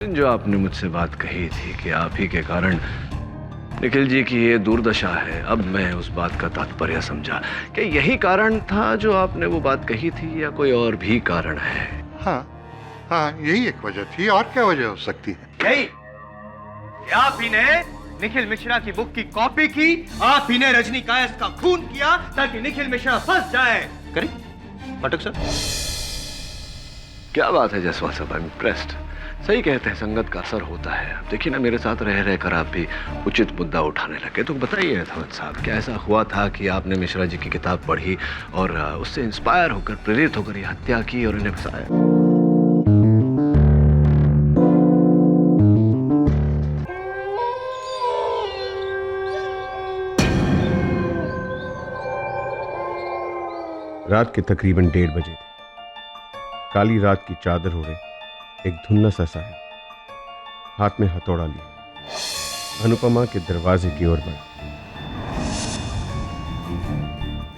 जो आपने मुझसे बात कही थी कि आप ही के कारण निखिल जी की ये दुर्दशा है, अब मैं उस बात का तात्पर्य समझा कि यही कारण था जो आपने वो बात कही थी, या कोई और भी कारण है? हाँ हाँ, यही एक वजह थी। और क्या वजह हो सकती है? यही कि आप ही ने निखिल मिश्रा की बुक की कॉपी की, आप ही ने रजनी कायस्थ का खून किया ताकि निखिल मिश्रा फंस जाए। करें पाठक सर? क्या बात है जसवाल साहब, आई एम इम्प्रेस्ड। सही कहते हैं, संगत का असर होता है। अब देखिए ना, मेरे साथ रह रहकर आप भी उचित मुद्दा उठाने लगे। तो बताइए अथवत साहब, क्या ऐसा हुआ था कि आपने मिश्रा जी की किताब पढ़ी और उससे इंस्पायर होकर, प्रेरित होकर ये हत्या की और इन्हें फंसाया? रात के तकरीबन 1:30 बजे थे। काली रात की चादर ओढ़े एक धुन्ना सा साहब हाथ में हथौड़ा लिए अनुपमा के दरवाजे की ओर बढ़ा।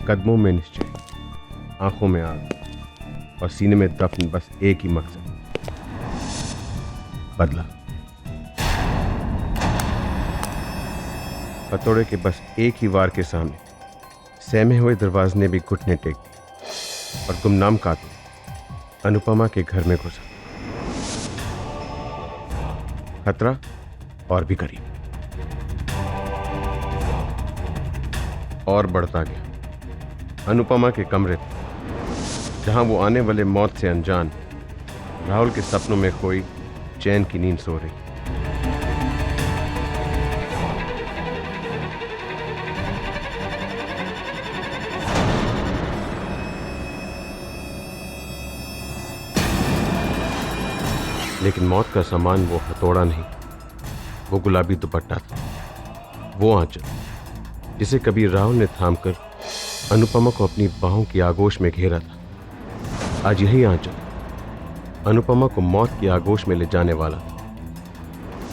कदमों में निश्चय, आंखों में आग और सीने में दफन बस एक ही मकसद, बदला। हथौड़े के बस एक ही वार के सामने सहमे हुए दरवाजे ने भी घुटने टेक दिए और गुमनाम कातिल अनुपमा के घर में घुसा। खतरा और भी करीब, और बढ़ता गया। अनुपमा के कमरे जहां वो आने वाले मौत से अनजान राहुल के सपनों में खोई चैन की नींद सो रही। लेकिन मौत का सामान वो हथौड़ा नहीं, वो गुलाबी दुपट्टा था, वो आंचल जिसे कभी राहुल ने थामकर अनुपमा को अपनी बाहों की आगोश में घेरा था। आज यही आंचल अनुपमा को मौत की आगोश में ले जाने वाला था।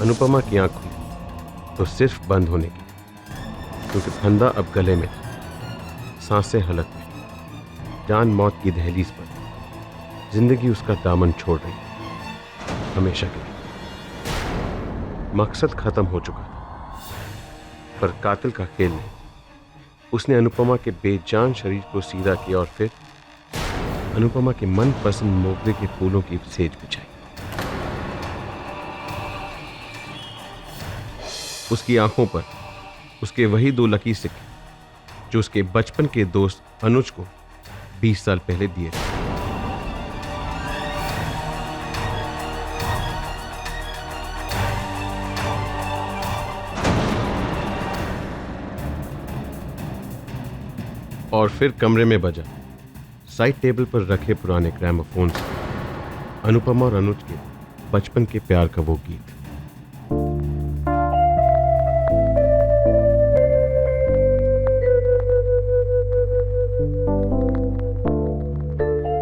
अनुपमा की आंख खुली तो सिर्फ बंद होने की, क्योंकि फंदा अब गले में था। सांसें हलक में, जान मौत की दहलीज पर। जिंदगी उसका दामन छोड़ रही, हमेशा के लिए। मकसद खत्म हो चुका था, पर कातिल का खेल नहीं। उसने अनुपमा के बेजान शरीर को सीधा किया और फिर अनुपमा के मनपसंद मोगरे के फूलों की सेज बिछाई। उसकी आंखों पर उसके वही 2 लकी सिक्के जो उसके बचपन के दोस्त अनुज को 20 साल पहले दिए थे। और फिर कमरे में बजा साइड टेबल पर रखे पुराने ग्रामोफोन से अनुपमा और अनुज के बचपन के प्यार का वो गीत।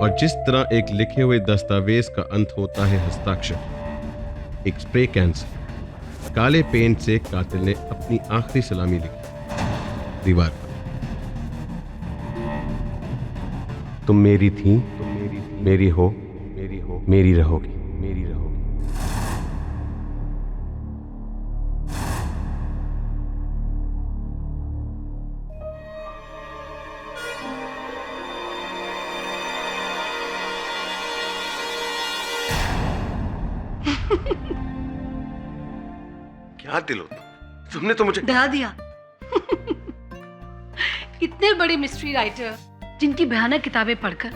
और जिस तरह एक लिखे हुए दस्तावेज का अंत होता है हस्ताक्षर, एक स्प्रे कैन से काले पेंट से कातिल ने अपनी आखिरी सलामी लिखी दीवार पर। तुम मेरी थी, मेरी हो, मेरी रहोगी। क्या दिल होता, तुमने तो मुझे डरा दिया। इतने बड़े मिस्ट्री राइटर जिनकी भयानक किताबें पढ़कर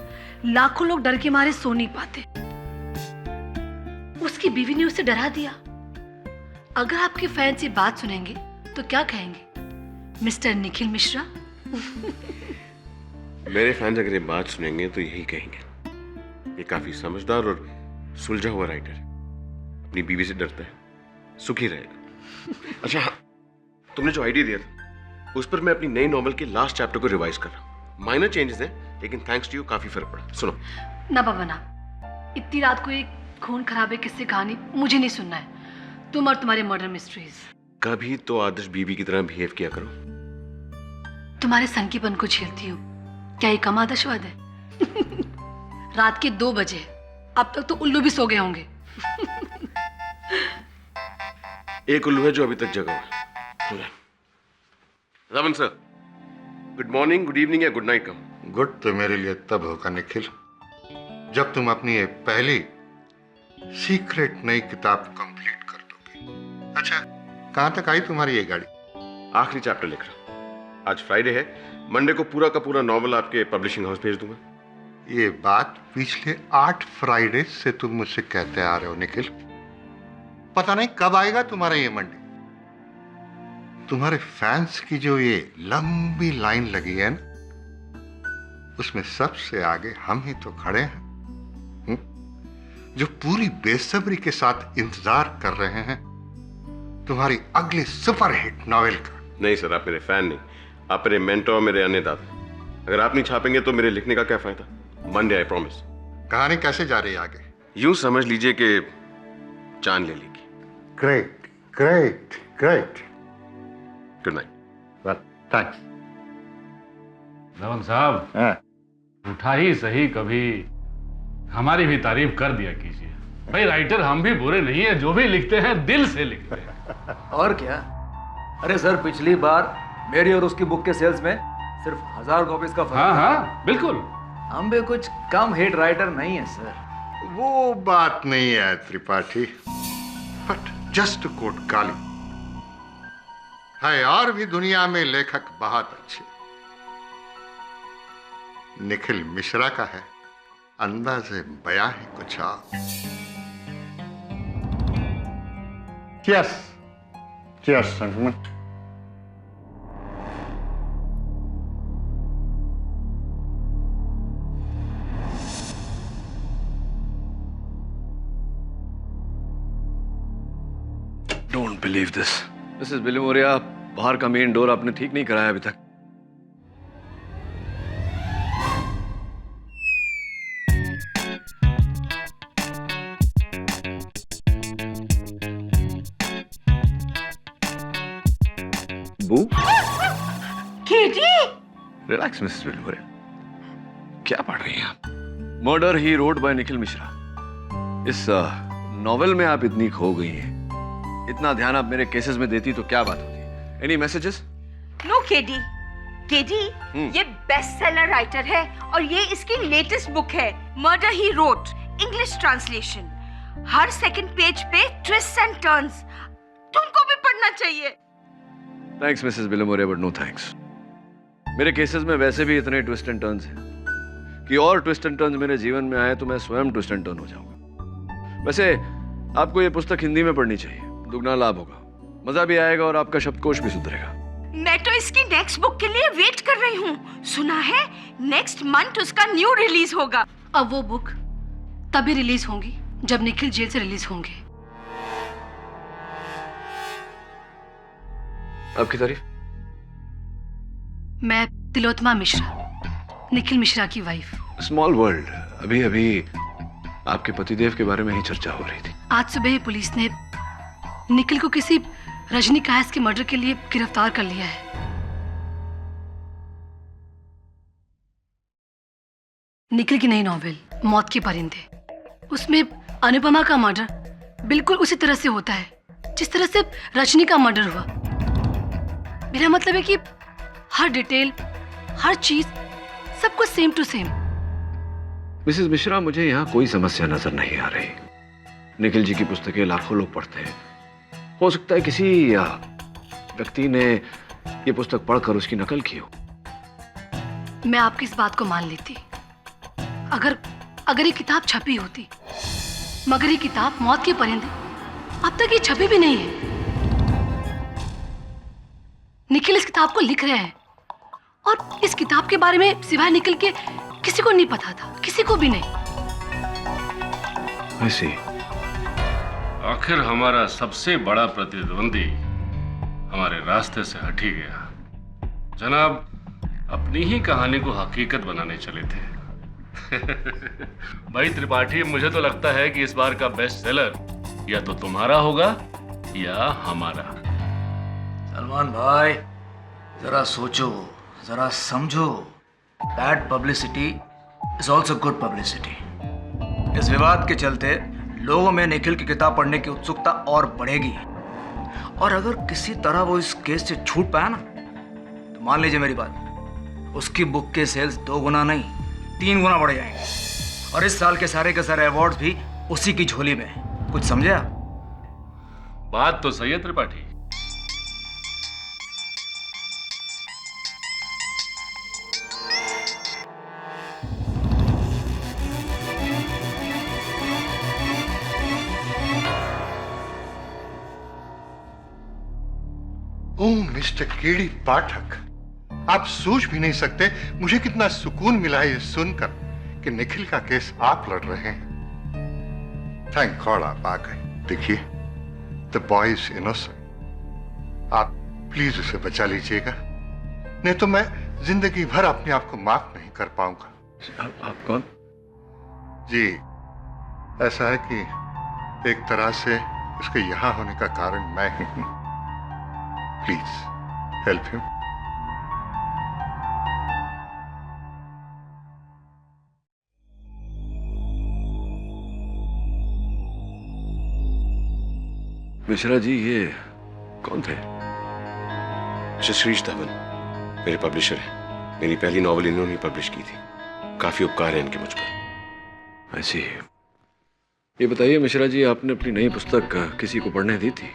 लाखों लोग डर के मारे सो नहीं पाते, उसकी बीवी ने उसे डरा दिया। अगर आपके फैंस ये बात सुनेंगे तो क्या कहेंगे, मिस्टर निखिल मिश्रा? मेरे फैंस अगर ये बात सुनेंगे तो यही कहेंगे, ये काफी समझदार और सुलझा हुआ राइटर अपनी बीवी से डरता है, सुखी रहेगा। अच्छा, तुमने जो आइडिया दिया था उस पर मैं अपनी नई नॉवेल के लास्ट चैप्टर को रिवाइज कर रहा हूँ। माइनर चेंजेस हैं, लेकिन थैंक्स टू यू काफी फर्क पड़ा। सुनो ना बाबा ना, इतनी रात को एक खून खराबे किस्से कहानी मुझे नहीं सुनना है। तुम और तुम्हारे मर्डर मिस्ट्रीज। कभी तो आदर्श बीवी की तरह बिहेव किया करो। तुम्हारे संकीपन को झेलती हूँ, क्या ये कम आदर्शवाद है? रात के 2 बजे, अब तक तो उल्लू भी सो गए होंगे। एक उल्लू है जो अभी तक जगा हुआ है। Ravan sir, good morning, good evening या गुड नाइट कम। गुड तो मेरे लिए तब होगा निखिल जब तुम अपनी ये पहली सीक्रेट नई किताब कंप्लीट कर दोगे। अच्छा, कहां तक आई तुम्हारी ये गाड़ी? आखिरी चैप्टर लिख रहा हूं। आज फ्राइडे है, मंडे को पूरा का पूरा नॉवल आपके पब्लिशिंग हाउस भेज दूंगा। ये बात पिछले 8 फ्राइडे से तुम मुझसे कहते आ रहे हो निखिल। पता नहीं कब आएगा तुम्हारा ये मंडे। तुम्हारे फैंस की जो ये लंबी लाइन लगी है ना, उसमें सबसे आगे हम ही तो खड़े हैं, जो पूरी बेसब्री के साथ इंतजार कर रहे हैं तुम्हारी अगली सुपरहिट नॉवेल का। नहीं सर, आप मेरे फैन नहीं, आप मेरे मेंटोर, मेरे अन्नदाता। अगर आप नहीं छापेंगे तो मेरे लिखने का क्या फायदा? Monday, I promise. कहानी कैसे जा रही है आगे? यूं समझ लीजिए कि जान ले लेगी। Great great great. Good night. Well, thanks. Ravan साहब, उठा ही सही कभी हमारी भी तारीफ कर दिया कीजिए। भाई राइटर हम भी बुरे नहीं है, जो भी लिखते हैं दिल से लिखते हैं। और क्या? अरे सर, पिछली बार मेरी और उसकी बुक के सेल्स में सिर्फ 1000 कॉपीज का फर्क। हाँ हाँ बिल्कुल। हम भी कुछ कम हिट राइटर नहीं है सर। वो बात नहीं है त्रिपाठी, बट जस्ट कोट गाली है। और भी दुनिया में लेखक बहुत अच्छे। निखिल मिश्रा का है अंदाज़े बयां है कुछ और। Cheers. Cheers, gentlemen. Don't believe this. Mrs Bilimoria, बाहर का मेन डोर आपने ठीक नहीं कराया अभी तक। बू, रिलैक्स मिसेस बिलिमोरिया। क्या पढ़ रही हैं आप? Murder he road by Nikhil Mishra. इस नॉवेल में आप इतनी खो गई हैं, इतना ध्यान आप मेरे केसेस में देती तो क्या बात होती? Any messages? नो केडी, ये बेस्ट सेलर राइटर है और ये इसकी लेटेस्ट बुक है, murder he wrote, English translation. हर सेकंड पेज पे ट्विस्ट एंड टर्न्स। तुमको भी पढ़ना चाहिए। Thanks Mrs Bilimoria, but no thanks. मेरे केसेस में वैसे भी इतने ट्विस्ट एंड टर्न्स हैं कि और ट्विस्ट एंड टर्न्स मेरे जीवन में आए तो मैं स्वयं ट्विस्ट एंड टर्न हो जाऊंगा। वैसे आपको ये पुस्तक हिंदी में पढ़नी चाहिए, दुगना लाभ होगा, मजा भी आएगा और आपका शब्दकोश भी सुधरेगा। मैं तो इसकी नेक्स्ट बुक के लिए वेट कर रही हूँ। सुना है नेक्स्ट मंथ उसका न्यू रिलीज होगा। अब वो बुक तभी रिलीज होंगी जब निखिल जेल से रिलीज होंगे। आपकी तारीफ? मैं तिलोत्तमा मिश्रा, निखिल मिश्रा की वाइफ। Small world. अभी अभी आपके पतिदेव के बारे में ही चर्चा हो रही थी। आज सुबह ही पुलिस ने निखिल को किसी रजनी कायस के मर्डर के लिए गिरफ्तार कर लिया है। निखिल की नई नॉवेल मौत के परिंदे, उसमें अनुपमा का मर्डर बिल्कुल उसी तरह से होता है जिस तरह से रजनी का मर्डर हुआ। मेरा मतलब है कि हर डिटेल, हर चीज, सब कुछ same to same. Mrs Mishra, मुझे यहाँ कोई समस्या नजर नहीं आ रही। निखिल जी की पुस्तकें लाखों लोग पढ़ते हैं। हो सकता है किसी व्यक्ति ने ये पुस्तक पढ़कर उसकी नकल की हो। मैं आपकी इस बात को मान लेती अगर ये किताब छपी होती, मगर ये किताब मौत के परिंदे अब तक ये छपी भी नहीं है। निखिल इस किताब को लिख रहे हैं और इस किताब के बारे में सिवाय निखिल के किसी को नहीं पता था, किसी को भी नहीं। ऐसे आखिर हमारा सबसे बड़ा प्रतिद्वंदी हमारे रास्ते से हट ही गया। जनाब अपनी ही कहानी को हकीकत बनाने चले थे। भाई त्रिपाठी, मुझे तो लगता है कि इस बार का बेस्ट सेलर या तो तुम्हारा होगा या हमारा। सलमान भाई, जरा सोचो, जरा समझो। Bad publicity is also good publicity. इस विवाद के चलते लोगों में निखिल की किताब पढ़ने की उत्सुकता और बढ़ेगी। और अगर किसी तरह वो इस केस से छूट पाया ना, तो मान लीजिए मेरी बात, उसकी बुक के सेल्स 2 गुना नहीं 3 गुना बढ़ जाएंगे। और इस साल के सारे अवार्ड्स भी उसी की झोली में हैं। कुछ समझे आप? बात तो सही है त्रिपाठी। ओह मिस्टर केडी पाठक, आप सोच भी नहीं सकते मुझे कितना सुकून मिला है ये सुनकर कि निखिल का केस आप लड़ रहे हैं। थैंक गॉड आप आ गए। देखिए, द बॉय इज इनोसेंट। आप प्लीज उसे बचा लीजिएगा, नहीं तो मैं जिंदगी भर अपने आप को माफ नहीं कर पाऊंगा। आप कौन? जी, ऐसा है कि एक तरह से उसके यहां होने का कारण मैं ही हूं। Please help him. Mishra ji, ये कौन थे? शशीष धवन मेरे पब्लिशर हैं। मेरी पहली नॉवल इन्होंने पब्लिश की थी। काफी उपकार है इनके मुझ पर। ऐसी। ये बताइए मिश्रा जी, आपने अपनी नई पुस्तक किसी को पढ़ने दी थी?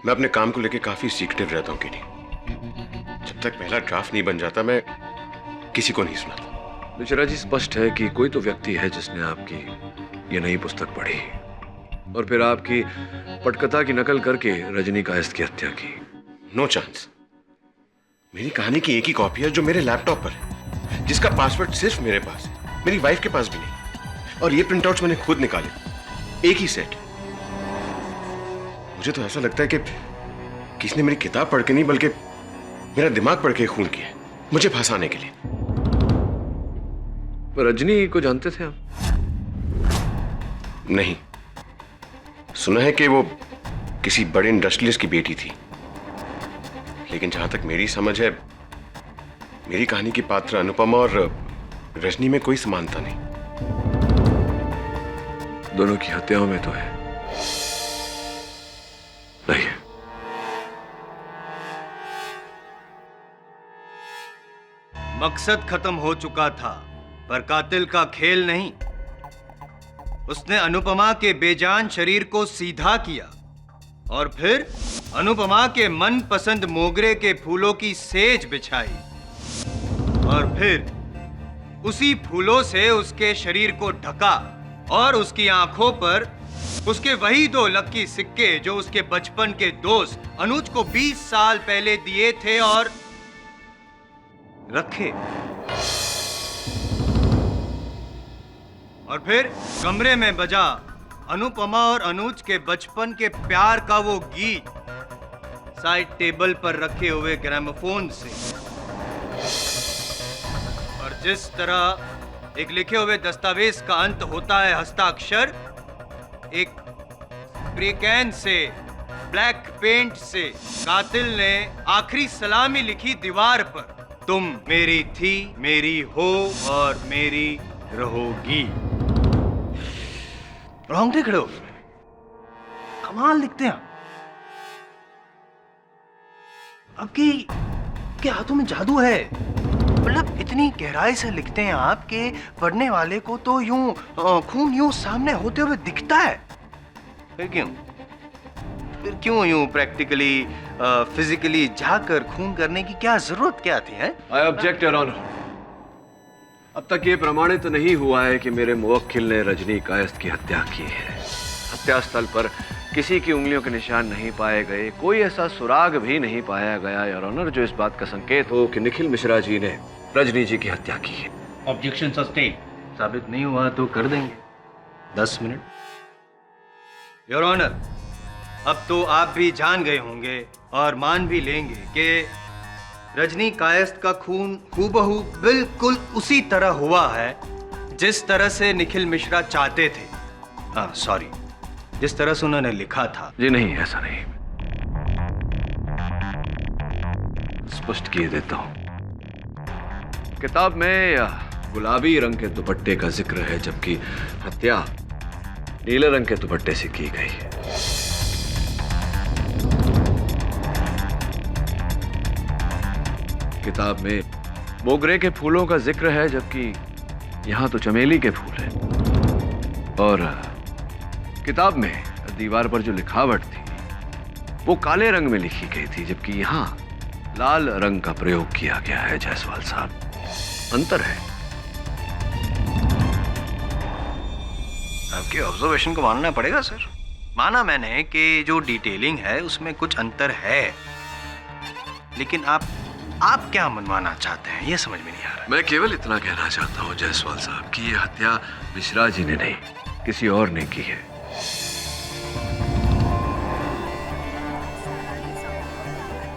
मैं अपने काम को लेकर काफी सीक्रेटिव रहता हूँ केडी। जब तक पहला ड्राफ्ट नहीं बन जाता मैं किसी को नहीं सुनाता। मिश्रा जी, स्पष्ट है कि कोई तो व्यक्ति है जिसने आपकी ये नई पुस्तक पढ़ी और फिर आपकी पटकथा की नकल करके रजनी कायस्थ की हत्या की। No chance. मेरी कहानी की एक ही कॉपी है जो मेरे लैपटॉप पर है, जिसका पासवर्ड सिर्फ मेरे पास है, मेरी वाइफ के पास भी नहीं। और ये प्रिंटआउट्स मैंने खुद निकाले, एक ही सेट। मुझे तो ऐसा लगता है कि किसी ने मेरी किताब पढ़ के नहीं बल्कि मेरा दिमाग पढ़ के खून किया है, मुझे फंसाने के लिए। रजनी को जानते थे आप? नहीं, सुना है कि वो किसी बड़े इंडस्ट्रियलिस्ट की बेटी थी, लेकिन जहां तक मेरी समझ है मेरी कहानी की पात्र अनुपमा और रजनी में कोई समानता नहीं। दोनों की हत्याओं में तो है नहीं है। मकसद खत्म हो चुका था, पर कातिल का खेल नहीं। उसने अनुपमा के बेजान शरीर को सीधा किया और फिर अनुपमा के मनपसंद मोगरे के फूलों की सेज बिछाई और फिर उसी फूलों से उसके शरीर को ढका और उसकी आंखों पर उसके वही 2 लकी सिक्के जो उसके बचपन के दोस्त अनुज को 20 साल पहले दिए थे और रखे। और फिर कमरे में बजा अनुपमा और अनुज के बचपन के प्यार का वो गीत साइड टेबल पर रखे हुए ग्रामोफोन से। और जिस तरह एक लिखे हुए दस्तावेज का अंत होता है हस्ताक्षर, एक स्प्रे कैन से ब्लैक पेंट से कातिल ने आखिरी सलामी लिखी दीवार पर, तुम मेरी थी, मेरी हो और मेरी रहोगी। रोंगटे खड़े हो गए। कमाल लिखते हैं आपके हाथों में जादू है। मतलब इतनी गहराई से लिखते हैं आप कि पढ़ने वाले को तो यूं खून यूं सामने होते हुए दिखता है। फिर क्यों यूं प्रैक्टिकली फिजिकली जाकर खून करने की क्या जरूरत क्या थी? है आई ऑब्जेक्ट योर ऑनर। अब तक ये प्रमाणित नहीं हुआ है कि मेरे मुवक्किल ने रजनी कायस्थ की हत्या की है। हत्या स्थल पर किसी की उंगलियों के निशान नहीं पाए गए, कोई ऐसा सुराग भी नहीं पाया गया योर ऑनर जो इस बात का संकेत हो कि निखिल मिश्रा जी ने रजनी जी की हत्या की है। Objection sustain. साबित नहीं हुआ तो कर देंगे 10 मिनट। योर ऑनर, अब तो आप भी जान गए होंगे और मान भी लेंगे कि रजनी कायस्थ का खून हूबहू बिल्कुल उसी तरह हुआ है जिस तरह से निखिल मिश्रा चाहते थे। सॉरी, जिस तरह से उन्होंने लिखा था। जी नहीं, ऐसा नहीं। स्पष्ट किए देता हूं। किताब में गुलाबी रंग के दुपट्टे का जिक्र है, जबकि हत्या नीले रंग के दुपट्टे से की गई है। किताब में मोगरे के फूलों का जिक्र है, जबकि यहाँ तो चमेली के फूल हैं। और किताब में दीवार पर जो लिखावट थी वो काले रंग में लिखी गई थी, जबकि यहाँ लाल रंग का प्रयोग किया गया है। जायसवाल साहब, अंतर है। आपकी ऑब्जर्वेशन को मानना पड़ेगा सर। माना मैंने कि जो डिटेलिंग है उसमें कुछ अंतर है, लेकिन आप क्या मनवाना चाहते हैं ये समझ में नहीं आ रहा। मैं केवल इतना कहना चाहता हूँ जायसवाल साहब कि ये हत्या मिश्रा जी ने नहीं, किसी और ने की है।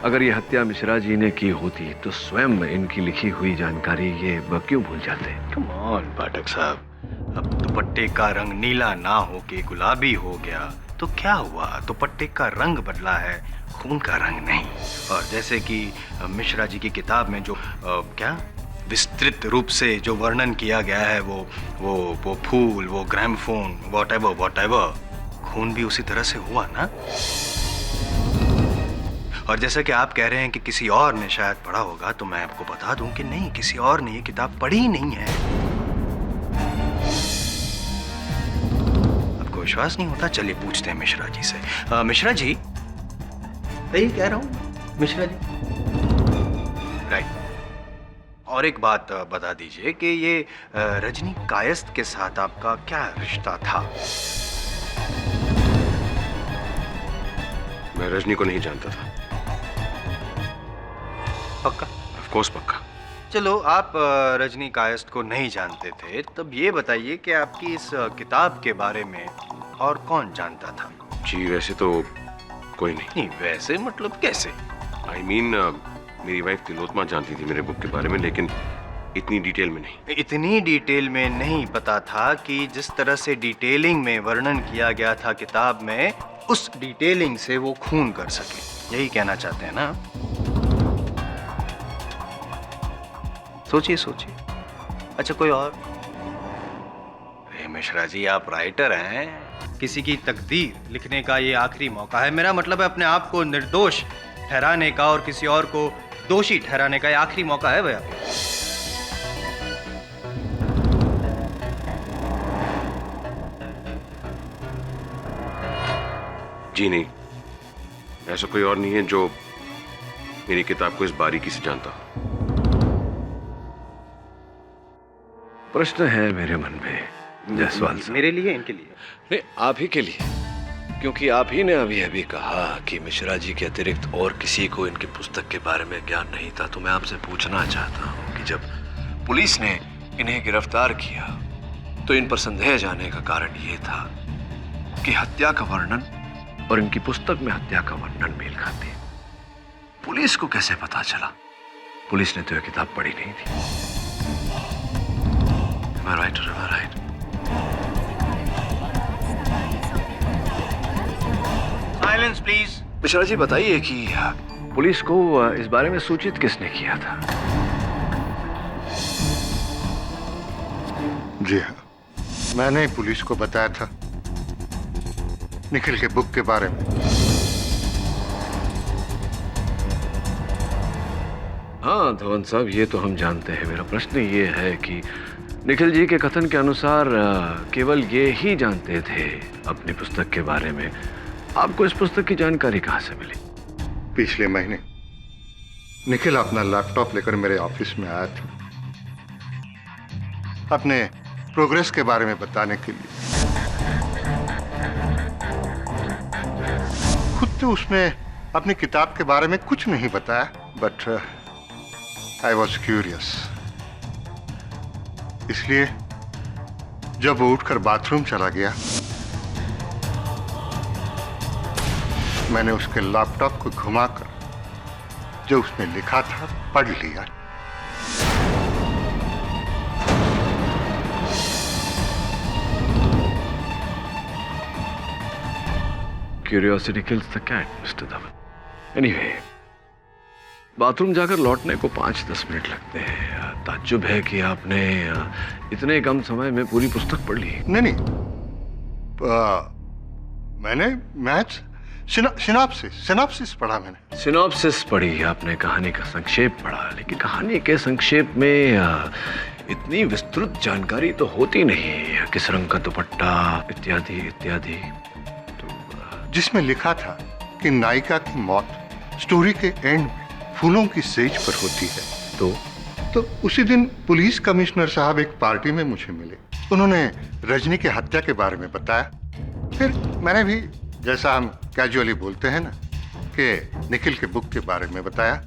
अगर ये हत्या मिश्रा जी ने की होती तो स्वयं इनकी लिखी हुई जानकारी ये क्यों भूल जाते? कम ऑन पाठक साहब, अब दुपट्टे का रंग नीला ना होके गुलाबी हो गया तो क्या हुआ? दुपट्टे का रंग बदला है, खून का रंग नहीं। और जैसे कि मिश्रा जी की किताब में जो क्या विस्तृत रूप से जो वर्णन किया गया है, वो फूल, वो ग्रामोफोन, व्हाटएवर, खून भी उसी तरह से हुआ ना। और जैसा कि आप कह रहे हैं कि किसी और ने शायद पढ़ा होगा, तो मैं आपको बता दूं कि नहीं, किसी और ने ये किताब पढ़ी नहीं है। आपको विश्वास नहीं होता? चलिए पूछते हैं मिश्रा जी से। मिश्रा जी, यही कह रहा हूं मिश्रा जी, राइट। और एक बात बता दीजिए कि ये रजनी कायस्थ के साथ आपका क्या रिश्ता था? मैं रजनी को नहीं जानता था। पक्का? ऑफ कोर्स पक्का। चलो, आप रजनी कायस्थ को नहीं जानते थे, तब ये बताइए कि आपकी इस किताब के बारे में और कौन जानता था? जी वैसे तो कोई नहीं। नहीं, वैसे मतलब कैसे? आई मीन मेरी वाइफ तिलोत्मा जानती थी मेरे बुक के बारे में, लेकिन इतनी डिटेल में नहीं। इतनी डिटेल में नहीं पता था कि जिस तरह से डिटेलिंग में वर्णन किया गया था किताब में, उस डिटेलिंग से वो खून कर सके। यही कहना चाहते हैं ना? सोचिए। अच्छा, कोई और? मिश्रा जी, आप राइटर हैं, किसी की तकदीर लिखने का ये आखिरी मौका है। मेरा मतलब है अपने आप को निर्दोष ठहराने का और किसी और को दोषी ठहराने का ये आखिरी मौका है भैया। जी नहीं, ऐसा कोई और नहीं है जो मेरी किताब को इस बारीकी से जानता हो। प्रश्न है मेरे मन में जायसवाल साहब। मेरे लिए, इनके लिए? नहीं, आप ही के लिए, क्योंकि आप ही ने अभी कहा कि मिश्रा जी के अतिरिक्त और किसी को इनकी पुस्तक के बारे में ज्ञान नहीं था। तो मैं आपसे पूछना चाहता हूँ कि जब पुलिस ने इन्हें गिरफ्तार किया तो इन पर संदेह जाने का कारण ये था कि हत्या का वर्णन और इनकी पुस्तक में हत्या का वर्णन मेल खाते हैं। पुलिस को कैसे पता चला? पुलिस ने तो यह किताब पढ़ी नहीं थी। Am I right or am I right? Silence please. Mishra ji, बताइए कि पुलिस को इस बारे में सूचित किसने किया था? जी हाँ, मैंने पुलिस को बताया था निखिल के बुक के बारे में। हाँ धवन साहब, ये तो हम जानते हैं। मेरा प्रश्न ये है कि निखिल जी के कथन के अनुसार केवल ये ही जानते थे अपनी पुस्तक के बारे में। आपको इस पुस्तक की जानकारी कहाँ से मिली? पिछले महीने निखिल अपना लैपटॉप लेकर मेरे ऑफिस में आया था अपने प्रोग्रेस के बारे में बताने के लिए। खुद तो उसने अपनी किताब के बारे में कुछ नहीं बताया, बट आई वॉज क्यूरियस। इसलिए जब वो उठकर बाथरूम चला गया, मैंने उसके लैपटॉप को घुमाकर जो उसने लिखा था पढ़ लिया। Curiosity kills the cat, Mr. Dhawan. Anyway, bathroom जाकर लौटने को 5-10 मिनट लगते हैं। ताज्जुब है कि आपने इतने कम समय में पूरी पुस्तक पढ़ ली। नहीं, मैंने मैच सिनॉप्सिस पढ़ा मैंने। सिनॉप्सिस पढ़ी आपने, कहानी का संक्षेप पढ़ा, लेकिन कहानी के संक्षेप में इतनी विस्तृत जानकारी तो होती नहीं, किस रंग का दुपट्टा इत्यादि इत्यादि। जिसमें लिखा था कि नायिका की मौत स्टोरी के एंड में फूलों की सेज पर होती है। तो उसी दिन पुलिस कमिश्नर साहब एक पार्टी में मुझे मिले। उन्होंने रजनी की हत्या के बारे में बताया। फिर मैंने भी, जैसा हम कैजुअली बोलते हैं ना, कि निखिल के बुक के बारे में बताया।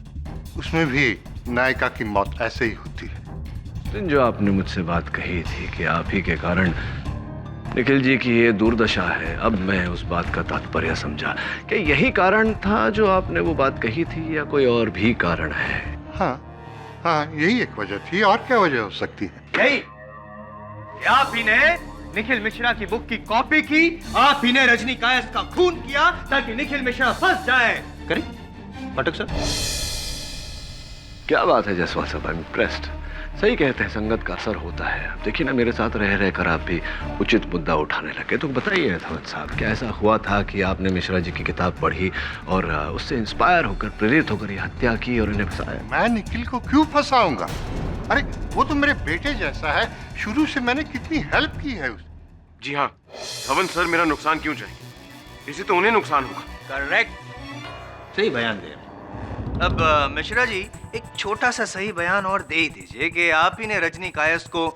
उसमें भी नायिका की मौत ऐसे ही होती है। दिन जो आपने मुझसे बात कही थी कि आप ही के कारण निखिल जी की ये दुर्दशा है, अब मैं उस बात का तात्पर्य समझा कि यही कारण था जो आपने वो बात कही थी, या कोई और भी कारण है? हाँ, यही एक वजह थी। और क्या वजह हो सकती है? यही, आप ही ने निखिल मिश्रा की बुक की कॉपी की, आप ही ने रजनी कायस्थ का खून किया ताकि निखिल मिश्रा फंस जाए। करें पाठक सर? क्या बात है जायसवाल साहब, आई एम इम्प्रेस्ड। सही कहते हैं, संगत का असर होता है। देखिए ना, मेरे साथ रह रहकर आप भी उचित मुद्दा उठाने लगे। तो बताइए अथवत साहब, क्या ऐसा हुआ था कि आपने मिश्रा जी की किताब पढ़ी और उससे इंस्पायर होकर, प्रेरित होकर ये हत्या की और इन्हें फंसाया? मैं निखिल को क्यों फंसाऊंगा? अरे वो तो मेरे बेटे जैसा है। शुरू से मैंने कितनी हेल्प की है उसे। जी हाँ, धवन सर मेरा नुकसान क्यों चाहिए? इसे तो उन्हें नुकसान होगा। करेक्ट, सही बयान दे। अब मिश्रा जी, एक छोटा सा सही बयान और दे ही दीजिए कि आप ही ने रजनी कायस्थ को।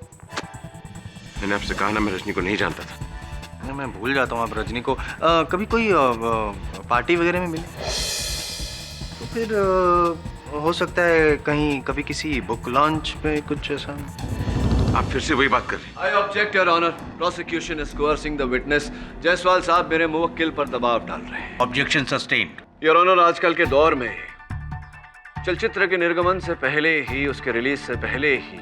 मैंने आपसे कहा ना, मैं रजनी को नहीं जानता था। मैं भूल जाता हूँ आप रजनी को। कभी कोई पार्टी वगैरह में मिले तो फिर हो सकता है कहीं कभी किसी बुक लॉन्च में कुछ ऐसा। आप फिर से वही बात कर रहे हैं। I object your honour, prosecution is coercing the witness. Jaiswal साहब मेरे मुवक्किल पर दबाव डाल रहे हैं। Objection sustained. योर ऑनर, आजकल के दौर में चलचित्र के निर्गमन से पहले ही, उसके रिलीज से पहले ही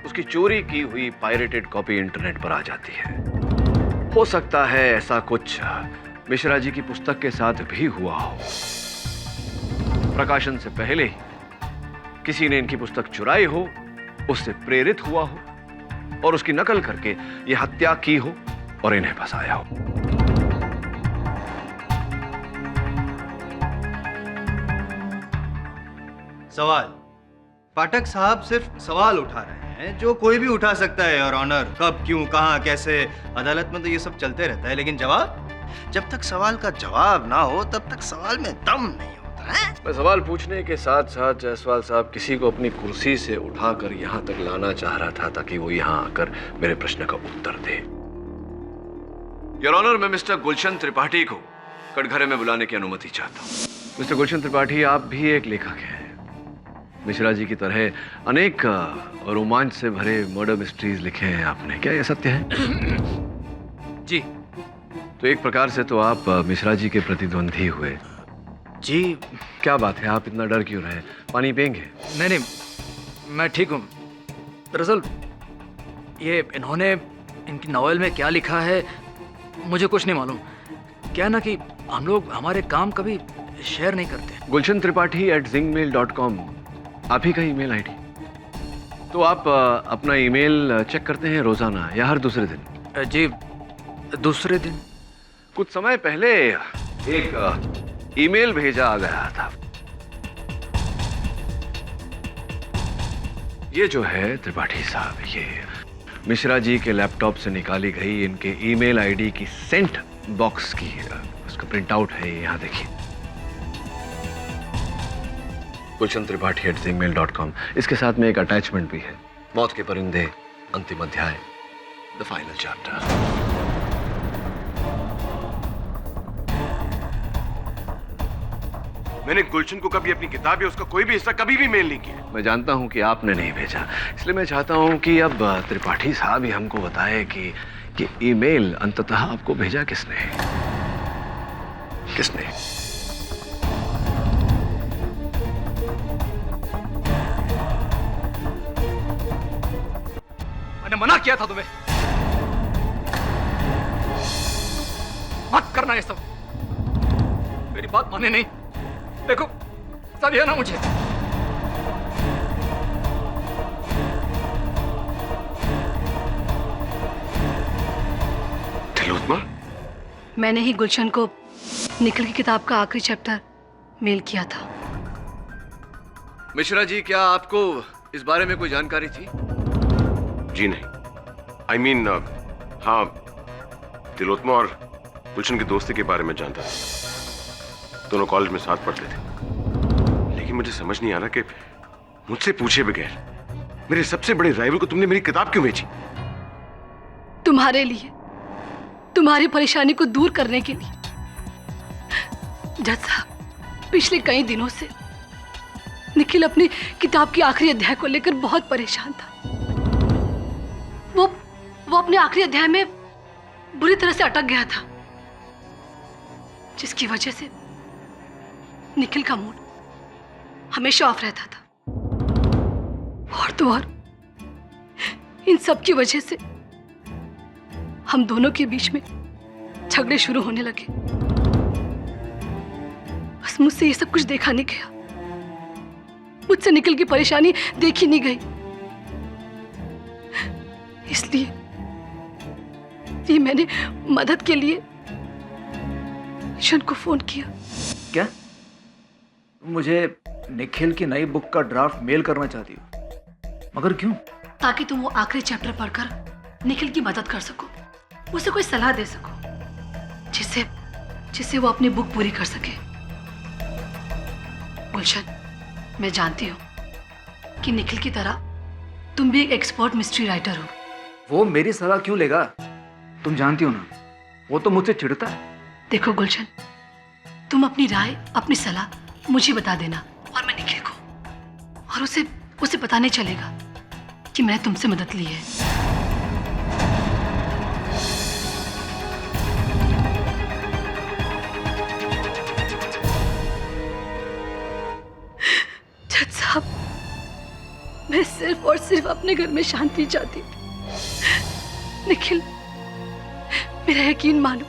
उसकी चोरी की हुई पायरेटेड कॉपी इंटरनेट पर आ जाती है। हो सकता है ऐसा कुछ मिश्रा जी की पुस्तक के साथ भी हुआ हो। प्रकाशन से पहले ही किसी ने इनकी पुस्तक चुराई हो, उससे प्रेरित हुआ हो और उसकी नकल करके यह हत्या की हो और इन्हें फंसाया हो। सवाल, पाठक साहब सिर्फ सवाल उठा रहे हैं जो कोई भी उठा सकता है और ऑनर। कब, क्यों, कहां, कैसे, अदालत में तो ये सब चलते रहता है, लेकिन जवाब, जब तक सवाल का जवाब ना हो तब तक सवाल में दम नहीं होता है। मैं सवाल पूछने के साथ साथ जायसवाल साहब किसी को अपनी कुर्सी से उठाकर यहां तक लाना चाह रहा था ताकि वो यहां आकर मेरे प्रश्न का उत्तर दे। योर ऑनर, मैं मिस्टर गुलशन त्रिपाठी को कटघरे में बुलाने की अनुमति चाहता हूँ। मिस्टर गुलशन त्रिपाठी, आप भी एक लेखक हैं। मिश्रा जी की तरह अनेक रोमांच से भरे मर्डर मिस्ट्रीज लिखे हैं आपने, क्या यह सत्य है? जी। तो एक प्रकार से तो आप मिश्रा जी के प्रतिद्वंदी हुए। जी। क्या बात है, आप इतना डर क्यों रहे? पानी पिएंगे? नहीं, मैं ठीक हूँ। दरअसल ये इन्होंने इनकी नॉवेल में क्या लिखा है मुझे कुछ नहीं मालूम। क्या ना कि हम लोग हमारे काम कभी शेयर नहीं करते। गुलशन त्रिपाठी @zingmail.com आप ही का ईमेल आईडी। तो आप अपना ईमेल चेक करते हैं रोजाना या हर दूसरे दिन? जी, दूसरे दिन। कुछ समय पहले एक ईमेल भेजा गया था। ये जो है त्रिपाठी साहब, ये मिश्रा जी के लैपटॉप से निकाली गई इनके ईमेल आईडी की सेंट बॉक्स की उसका प्रिंट आउट है। यहाँ देखिए, गुलशन त्रिपाठी @zingmail.com। इसके साथ में एक अटैचमेंट भी है, मौत के परिंदे, अंतिम अध्याय, द फाइनल चैप्टर। मैंने गुलशन को कभी अपनी किताब या उसका कोई भी हिस्सा कभी भी मेल नहीं किया। मैं जानता हूं कि आपने नहीं भेजा, इसलिए मैं चाहता हूं कि अब त्रिपाठी साहब ही हमको बताए कि ईमेल अंततः आपको भेजा किसने? किसने? मैंने मना किया था तुम्हें, मत करना ये सब। मेरी बात माने नहीं। देखो, सदिया ना मुझे। तिलोत्तमा, मैंने ही गुलशन को निखिल की किताब का आखिरी चैप्टर मेल किया था। मिश्रा जी, क्या आपको इस बारे में कोई जानकारी थी? जी नहीं। I mean, हाँ, तिलोत्मा और गुलशन की दोस्ती के बारे में जानता था। दोनों कॉलेज में साथ पढ़ते थे। लेकिन मुझे समझ नहीं आ रहा कि मुझसे पूछे बगैर मेरे सबसे बड़े राइवल को तुमने मेरी किताब क्यों बेची? तुम्हारे लिए, तुम्हारी परेशानी को दूर करने के लिए। जज साहब, पिछले कई दिनों से निखिल अपनी किताब की आखिरी अध्याय को लेकर बहुत परेशान था। वो अपने आखिरी अध्याय में बुरी तरह से अटक गया था, जिसकी वजह से निखिल का मूड हमेशा ऑफ रहता था। और तो और इन सब की वजह से हम दोनों के बीच में झगड़े शुरू होने लगे। बस मुझसे ये सब कुछ देखा नहीं गया, मुझसे निखिल की परेशानी देखी नहीं गई। इसलिए मैंने मदद के लिए शन को फोन किया। क्या मुझे निखिल की नई बुक का ड्राफ्ट मेल करना चाहती हो? मगर क्यों? ताकि तुम वो आखिरी चैप्टर पढ़कर निखिल की मदद कर सको, उसे कोई सलाह दे सको, जिससे वो अपनी बुक पूरी कर सके। गुलशन, मैं जानती हूँ कि निखिल की तरह तुम भी एक एक्सपर्ट मिस्ट्री राइटर हो। वो मेरी सलाह क्यों लेगा? तुम जानती हो ना, वो तो मुझसे चिढ़ता है। देखो गुलशन, तुम अपनी राय, अपनी सलाह मुझे बता देना और मैं निखिल को, और उसे पता नहीं चलेगा कि मैंने तुमसे मदद ली है। जज साहब, मैं सिर्फ और सिर्फ अपने घर में शांति चाहती थी। निखिल, मेरा यकीन मानो,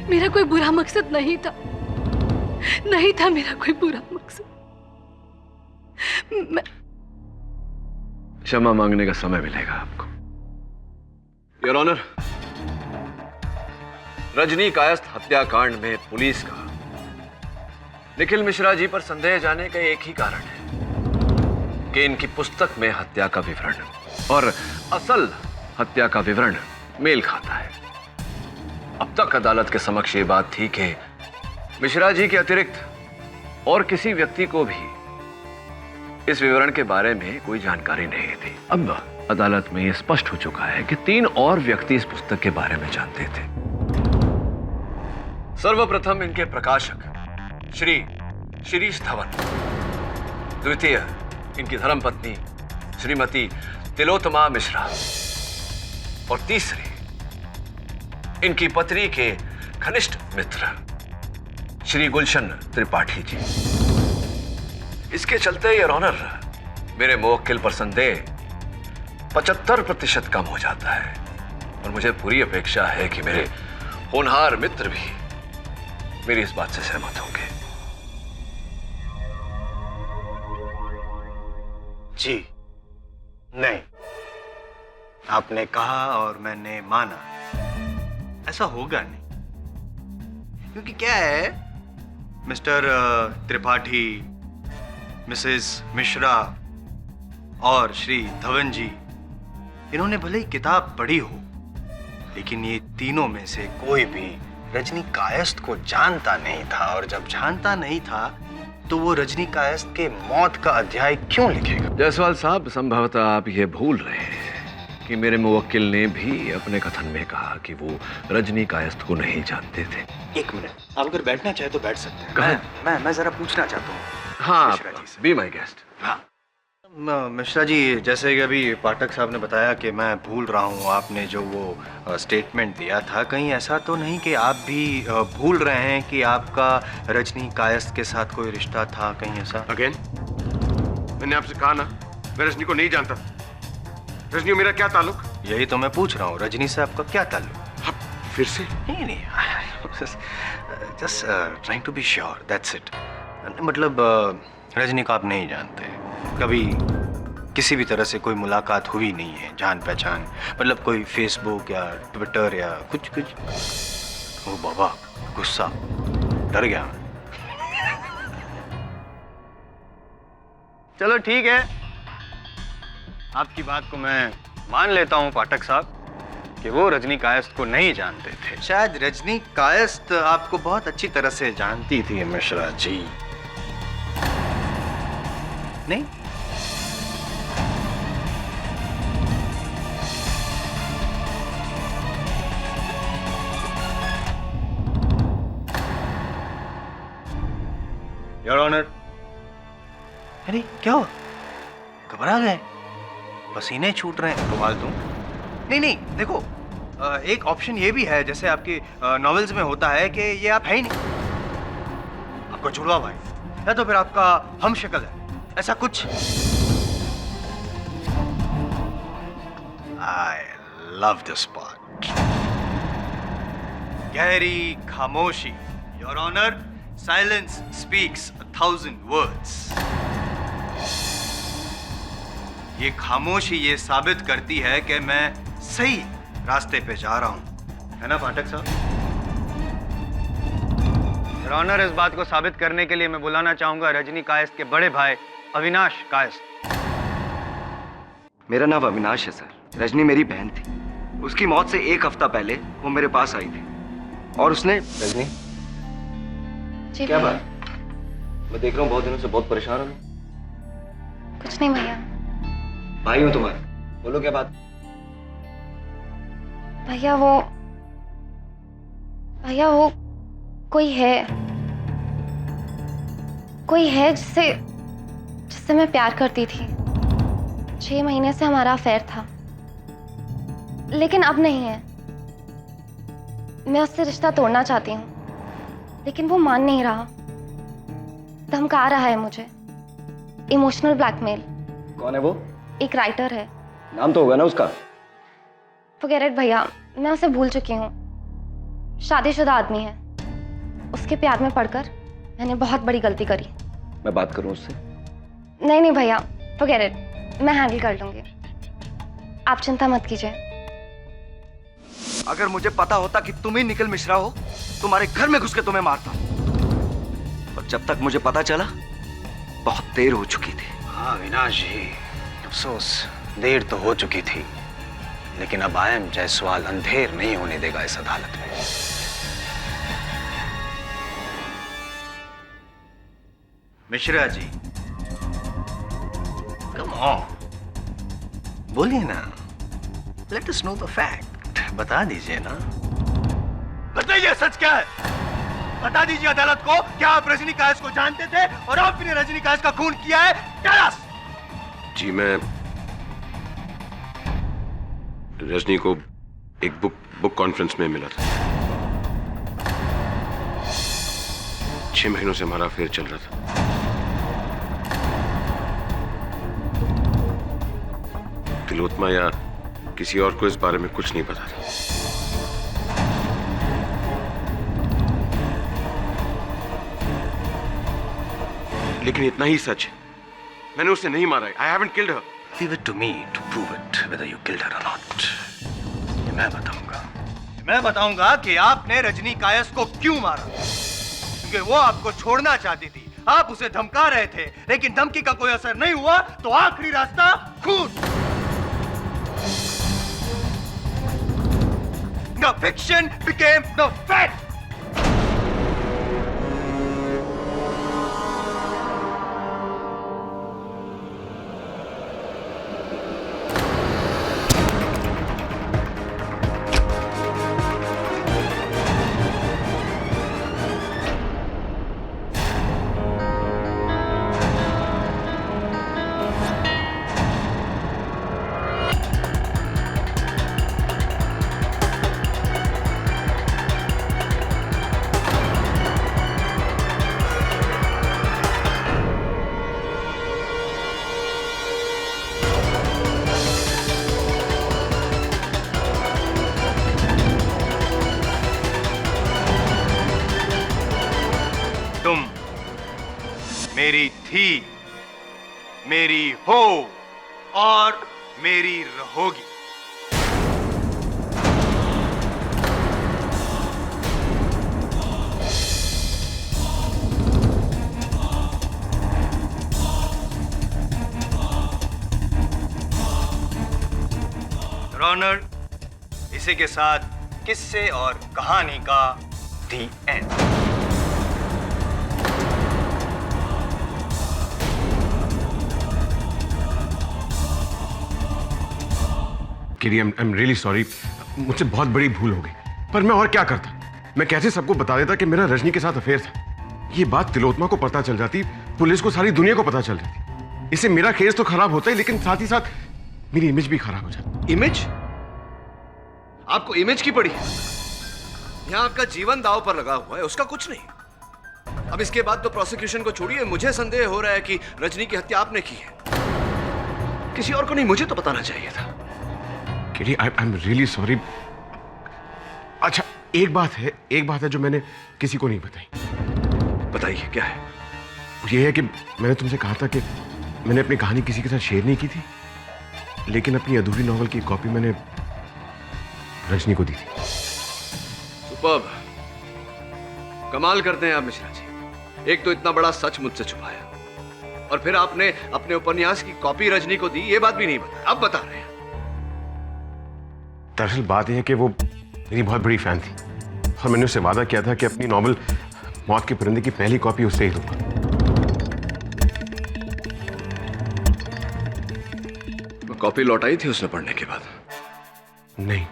मेरा कोई बुरा मकसद नहीं था मेरा कोई बुरा मकसद। मैं क्षमा मांगने का समय मिलेगा आपको। योर ऑनर, रजनी कायस्थ हत्याकांड में पुलिस का निखिल मिश्रा जी पर संदेह जाने का एक ही कारण है कि इनकी पुस्तक में हत्या का विवरण और असल हत्या का विवरण मेल खाता है। अब तक अदालत के समक्ष ये बात थी कि मिश्रा जी के अतिरिक्त और किसी व्यक्ति को भी इस विवरण के बारे में कोई जानकारी नहीं थी। अब अदालत में यह स्पष्ट हो चुका है कि 3 और व्यक्ति इस पुस्तक के बारे में जानते थे। सर्वप्रथम इनके प्रकाशक श्री शिरीष धवन, द्वितीय इनकी धर्मपत्नी श्रीमती तिलोत्मा मिश्रा, और तीसरी इनकी पत्नी के घनिष्ठ मित्र श्री गुलशन त्रिपाठी जी। इसके चलते योर ऑनर, मेरे मुवक्किल पर संदेह 75% कम हो जाता है, और मुझे पूरी अपेक्षा है कि मेरे होनहार मित्र भी मेरी इस बात से सहमत होंगे। जी नहीं, आपने कहा और मैंने माना, ऐसा होगा नहीं। क्योंकि क्या है, मिस्टर त्रिपाठी, मिसेस मिश्रा और श्री धवन जी, इन्होंने भले ही किताब पढ़ी हो, लेकिन ये तीनों में से कोई भी रजनी कायस्थ को जानता नहीं था, और जब जानता नहीं था तो वो रजनी कायस्थ के मौत का अध्याय क्यों लिखेगा? जायसवाल साहब, संभवतः आप ये भूल रहे हैं कि मेरे मुवक्किल ने भी अपने कथन में कहा कि वो रजनी कायस्थ को नहीं जानते थे। एक मिनट, आप अगर बैठना चाहे तो बैठ सकते हैं। मैं जरा पूछना चाहता हूँ। हाँ, मिश्रा जी से। Be my guest. हाँ मिश्रा जी, जैसे कि अभी पाठक साहब ने बताया कि मैं भूल रहा हूँ, आपने जो वो स्टेटमेंट दिया था, कहीं ऐसा तो नहीं कि आप भी भूल रहे हैं कि आपका रजनी कायस्थ के साथ कोई रिश्ता था? कहीं ऐसा? अगेन, मैंने आपसे कहा ना, मैं रजनी को नहीं जानता। रजनी मेरा क्या ताल्लुक? यही तो मैं पूछ रहा हूँ, रजनी से आपका क्या ताल्लुक? आप फिर से? नहीं, just trying to be sure, that's it. मतलब रजनी को आप नहीं जानते, कभी किसी भी तरह से कोई मुलाकात हुई नहीं है, जान पहचान, मतलब कोई फेसबुक या ट्विटर या कुछ? ओ बाबा, गुस्सा, डर गया मैं। चलो ठीक है, आपकी बात को मैं मान लेता हूं पाठक साहब कि वो रजनी कायस्थ को नहीं जानते थे। शायद रजनी कायस्थ आपको बहुत अच्छी तरह से जानती थी मिश्रा जी, नहीं? Your honour. अरे क्या हुआ, घबरा गए, पसीने छूट रहे हैं, रुमाल दूं? नहीं नहीं, देखो एक ऑप्शन ये भी है, जैसे आपके नॉवेल्स में होता है कि ये आप है ही नहीं, आपका जुड़वा भाई है, तो फिर आपका हम शक्ल है, ऐसा कुछ। I love this part. गहरी खामोशी, your honour, silence speaks 1000 words. ये खामोशी ये साबित करती है कि मैं सही रास्ते पे जा रहा हूं, है ना पाठक साहब? योर ऑनर, इस बात को साबित करने के लिए मैं बुलाना चाहूंगा रजनी कायस्थ के बड़े भाई अविनाश कायस्थ। मेरा नाम अविनाश है सर। रजनी मेरी बहन थी। उसकी मौत से 1 हफ्ता पहले वो मेरे पास आई थी और उसने। रजनी, क्या बात? मैं देख रहा हूँ बहुत दिनों से बहुत परेशान हूँ। कुछ नहीं भैया। भाई हूँ तुम्हारा, बोलो क्या बात? भैया वो कोई है जिससे मैं प्यार करती थी। 6 महीने से हमारा अफेयर था, लेकिन अब नहीं है। मैं उससे रिश्ता तोड़ना चाहती हूँ, लेकिन वो मान नहीं रहा, धमका रहा है मुझे। Emotional blackmail. कौन है वो? एक राइटर है। नाम तो होगा ना उसका? फॉरगेट इट भैया, मैं उसे भूल चुकी हूँ। शादीशुदा आदमी है। उसके प्यार में पड़कर मैंने बहुत बड़ी गलती करी। मैं बात करूँ उससे? नहीं भैया, फॉरगेट इट, मैं हैंडल कर लूंगी, आप चिंता मत कीजिए। अगर मुझे पता होता कि तुम ही निखिल मिश्रा हो, तुम्हारे घर में घुस के तुम्हें मारता। और जब तक मुझे पता चला बहुत देर हो चुकी थी। हाँ अविनाश जी, अफसोस देर तो हो चुकी थी, लेकिन अब आयम जायसवाल अंधेर नहीं होने देगा इस अदालत में। मिश्रा जी, कम ऑन, बोलिए ना, let us know the fact. बता दीजिए ना, बताइए सच क्या है? बता दीजिए अदालत को, क्या आप रजनी कायस्थ को जानते थे और आपने रजनी कायस्थ का खून किया है? जी, मैं रजनी को एक बुक कॉन्फ्रेंस में मिला था। 6 महीनों से हमारा अफेयर चल रहा था। तिलोत्मा या किसी और को इस बारे में कुछ नहीं पता था। लेकिन इतना ही सच है, मैंने उसे नहीं मारा है। I haven't killed her. Leave it to me to prove it, whether you killed her or not. ये मैं बताऊंगा कि आपने रजनी कायस्थ को क्यों मारा, क्योंकि वो आपको छोड़ना चाहती थी। आप उसे धमका रहे थे, लेकिन धमकी का कोई असर नहीं हुआ, तो आखिरी रास्ता खून। The fiction became the fact. तुम मेरी थी, मेरी हो और मेरी रहोगी। योर ऑनर, इसी के साथ किस्से और कहानी का दी एंड। किरी, आई एम रियली सॉरी, मुझसे बहुत बड़ी भूल हो गई। पर मैं और क्या करता? मैं कैसे सबको बता देता कि मेरा रजनी के साथ अफेयर था? ये बात तिलोत्मा को पता चल जाती, पुलिस को, सारी दुनिया को पता चल जाती। इससे मेरा केस तो खराब होता है, लेकिन साथ ही साथ मेरी इमेज भी खराब हो जाती। इमेज? आपको इमेज की पड़ी? यहाँ आपका जीवन दांव पर लगा हुआ है, उसका कुछ नहीं। अब इसके बाद तो प्रोसिक्यूशन को छोड़िए, मुझे संदेह हो रहा है कि रजनी की हत्या आपने की है, किसी और को नहीं। मुझे तो बताना चाहिए था। किरी, आई एम रियली सॉरी। अच्छा, एक बात है जो मैंने किसी को नहीं बताई। बताइए, क्या है? ये है कि मैंने तुमसे कहा था कि मैंने अपनी कहानी किसी के साथ शेयर नहीं की थी, लेकिन अपनी अधूरी नॉवल की कॉपी मैंने रजनी को दी थी। सुपर्ब, कमाल करते हैं आप मिश्रा जी। एक तो इतना बड़ा सच मुझसे छुपाया, और फिर आपने अपने उपन्यास की कॉपी रजनी को दी, ये बात भी नहीं बताई। अब बता रहे हैं। दरअसल बात यह है कि वो मेरी बहुत बड़ी फैन थी, और मैंने उससे वादा किया था कि अपनी नॉवल मौत के परिंदे की पहली कॉपी उससे ही दूंगा। कॉपी लौटाई थी उसने पढ़ने के बाद? नहीं,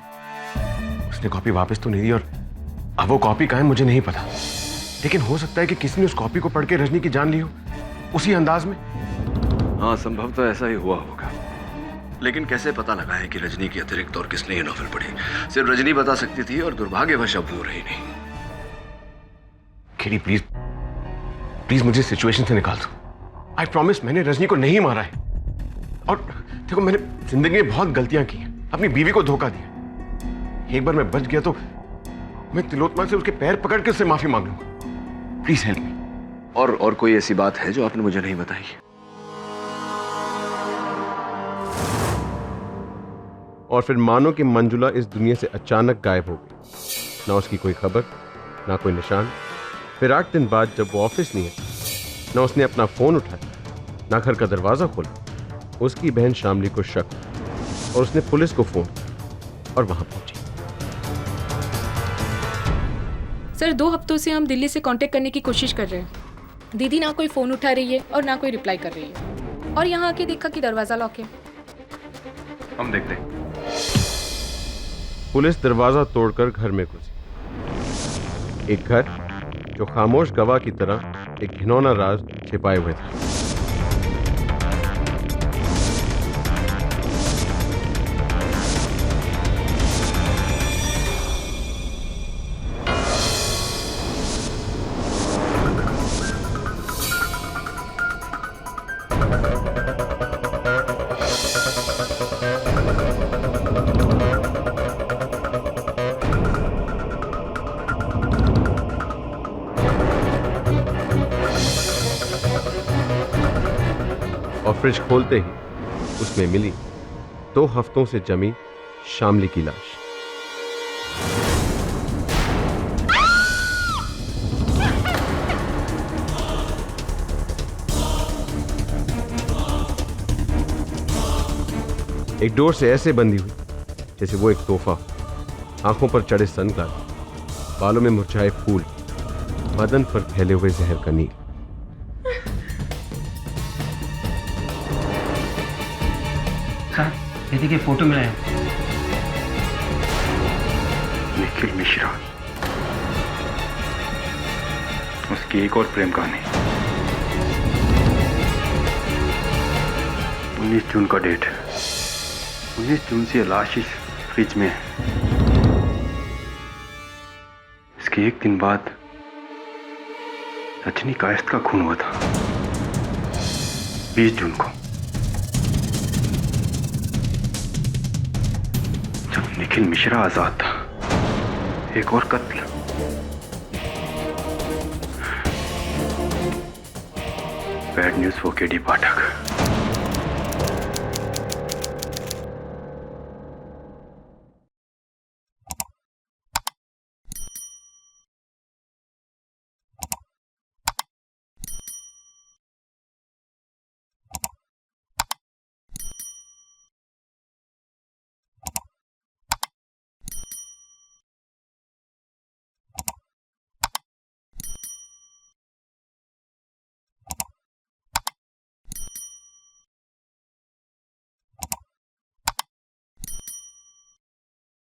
उसने कॉपी वापस तो नहीं दी, और अब वो कॉपी कहाँ है मुझे नहीं पता। लेकिन हो सकता है कि किसी ने उस कॉपी को पढ़ के रजनी की जान ली हो, उसी अंदाज में। हाँ, संभव तो ऐसा ही हुआ होगा, लेकिन कैसे पता लगाएं कि रजनी की अतिरिक्त और किसने ये नॉवल पढ़ी? सिर्फ रजनी बता सकती थी, और दुर्भाग्यवश अब वो रही नहीं। खिरी, प्लीज मुझे सिचुएशन से निकाल दो। आई प्रॉमिस, मैंने रजनी को नहीं मारा है। और देखो, मैंने जिंदगी में बहुत गलतियां की हैं, अपनी बीवी को धोखा दिया। एक बार मैं बच गया तो मैं तिलोत्मा से उसके पैर पकड़ के उससे माफी मांग लूंगा। Please help me. और कोई ऐसी बात है जो आपने मुझे नहीं बताई? और फिर मानो कि मंजुला इस दुनिया से अचानक गायब हो गई। ना उसकी कोई खबर, ना कोई निशान। फिर 8 दिन बाद जब वो ऑफिस नहीं है, ना उसने अपना फोन उठाया, ना घर का दरवाजा खोला। उसकी बहन शामली को शक हुआ, और उसने पुलिस को फोन किया और वहां पहुंची। सर, 2 हफ्तों से हम दिल्ली से कांटेक्ट करने की कोशिश कर रहे हैं। दीदी ना कोई फोन उठा रही है और ना कोई रिप्लाई कर रही है, और यहाँ आके देखा कि दरवाजा लॉक है। हम देखते हैं। पुलिस दरवाजा तोड़कर घर में घुसी। एक घर जो खामोश गवाह की तरह एक घिनौना राज छिपाए हुए था। और फ्रिज खोलते ही उसमें मिली 2 हफ्तों से जमी शामली की लाश। एक डोर से ऐसे बंधी हुई जैसे वो एक तोहफा हो। आंखों पर चढ़े सनग्लास, बालों में मुरझाए फूल, बदन पर फैले हुए जहर का नील। दीदी की फोटो मिला है। निखिल मिश्रा, उसकी एक और प्रेम कहानी। 19 जून का डेट। 19 जून से लाश इस फ्रिज में है। इसके 1 दिन बाद रजनी कायस्थ का खून हुआ था, 20 जून को। जब निखिल मिश्रा आजाद था। एक और कत्ल। Bad news for KD Pathak.